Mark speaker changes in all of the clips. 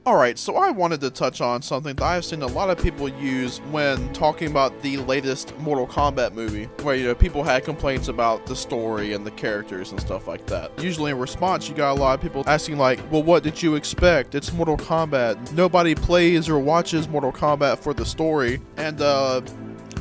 Speaker 1: Alright, so I wanted to touch on something that I've seen a lot of people use when talking about the latest Mortal Kombat movie, where, people had complaints about the story and the characters and stuff like that. Usually in response, you got a lot of people asking like, well, what did you expect? It's Mortal Kombat. Nobody plays or watches Mortal Kombat for the story, and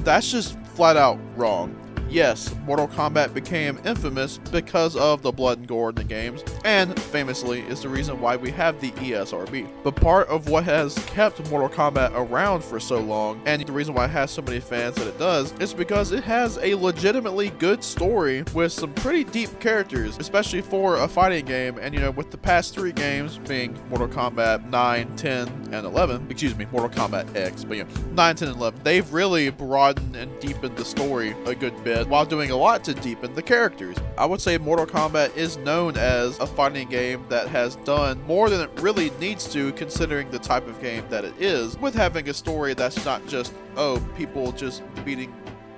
Speaker 1: that's just flat out wrong. Yes, Mortal Kombat became infamous because of the blood and gore in the games, and famously is the reason why we have the ESRB. But part of what has kept Mortal Kombat around for so long, and the reason why it has so many fans that it does, is because it has a legitimately good story with some pretty deep characters, especially for a fighting game. And with the past 3 games being Mortal Kombat 9, 10, and 11, Mortal Kombat X, but 9, 10, and 11, they've really broadened and deepened the story a good bit, while doing a lot to deepen the characters. I would say Mortal Kombat is known as a fighting game that has done more than it really needs to, considering the type of game that it is, with having a story that's not just, people just beating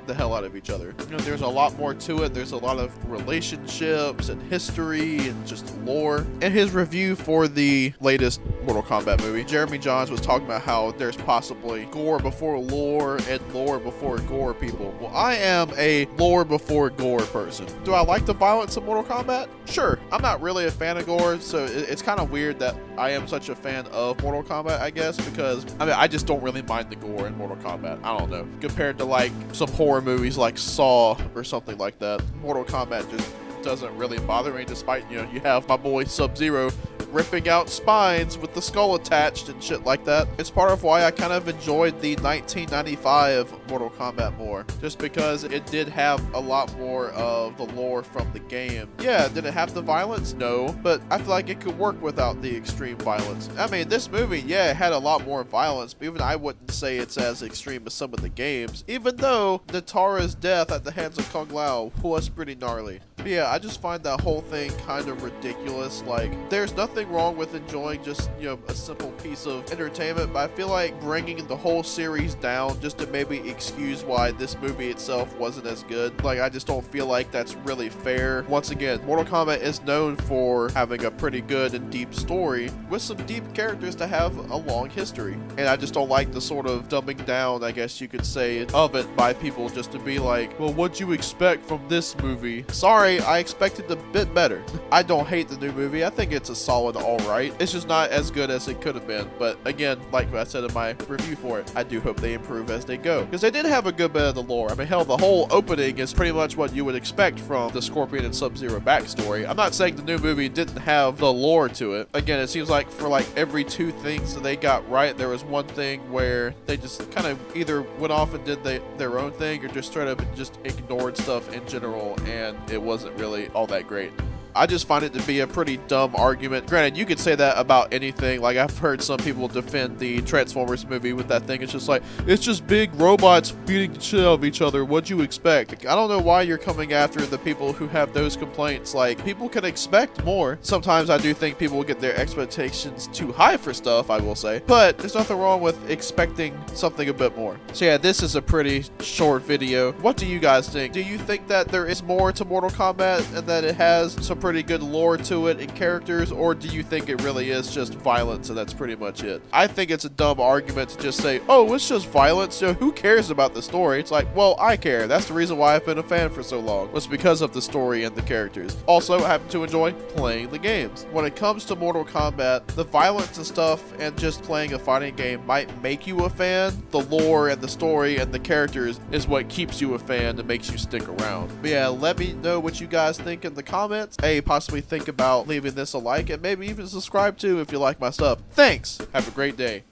Speaker 1: the hell out of each other. There's a lot more to it. There's a lot of relationships and history and just lore. In his review for the latest Mortal Kombat movie, Jeremy Jahns was talking about how there's possibly gore before lore and lore before gore people. Well, I am a lore before gore person. Do I like the violence of Mortal Kombat? Sure. I'm not really a fan of gore, so it's kind of weird that I am such a fan of Mortal Kombat, I guess, because I just don't really mind the gore in Mortal Kombat. I don't know. Compared to like some horror movies like Saw or something like that, Mortal Kombat just doesn't really bother me, despite you have my boy Sub-Zero ripping out spines with the skull attached and shit like that. It's part of why I kind of enjoyed the 1995 Mortal Kombat more, just because it did have a lot more of the lore from the game. Yeah, did it have the violence? No, but I feel like it could work without the extreme violence. This movie, yeah, it had a lot more violence, but even I wouldn't say it's as extreme as some of the games, even though Natara's death at the hands of Kung Lao was pretty gnarly. But yeah, I just find that whole thing kind of ridiculous. Like, there's nothing wrong with enjoying just, a simple piece of entertainment, but I feel like bringing the whole series down just to maybe excuse why this movie itself wasn't as good, like, I just don't feel like that's really fair. Once again, Mortal Kombat is known for having a pretty good and deep story with some deep characters to have a long history, and I just don't like the sort of dumbing down, I guess you could say, of it by people just to be like, well, what'd you expect from this movie? Sorry, I expected a bit better. I don't hate the new movie. I think it's a solid alright. It's just not as good as it could have been. But again, like I said in my review for it, I do hope they improve as they go, because they did have a good bit of the lore. Hell, the whole opening is pretty much what you would expect from the Scorpion and Sub-Zero backstory. I'm not saying the new movie didn't have the lore to it. Again, it seems like for like every 2 things that they got right, there was one thing where they just kind of either went off and did their own thing, or just straight up and just ignored stuff in general, and it wasn't really all that great. I just find it to be a pretty dumb argument. Granted, you could say that about anything. Like, I've heard some people defend the Transformers movie with that thing. It's just like, it's just big robots beating the shit out of each other. What'd you expect? Like, I don't know why you're coming after the people who have those complaints. Like, people can expect more. Sometimes I do think people get their expectations too high for stuff, I will say. But there's nothing wrong with expecting something a bit more. So yeah, this is a pretty short video. What do you guys think? Do you think that there is more to Mortal Kombat and that it has some pretty good lore to it and characters, or do you think it really is just violence and that's pretty much it? I think it's a dumb argument to just say, oh, it's just violence, who cares about the story? It's like, well, I care. That's the reason why I've been a fan for so long, was because of the story and the characters. Also, I happen to enjoy playing the games. When it comes to Mortal Kombat, the violence and stuff and just playing a fighting game might make you a fan. The lore and the story and the characters is what keeps you a fan and makes you stick around. But yeah, let me know what you guys think in the comments. Hey, possibly think about leaving this a like, and maybe even subscribe too if you like my stuff. Thanks. Have a great day.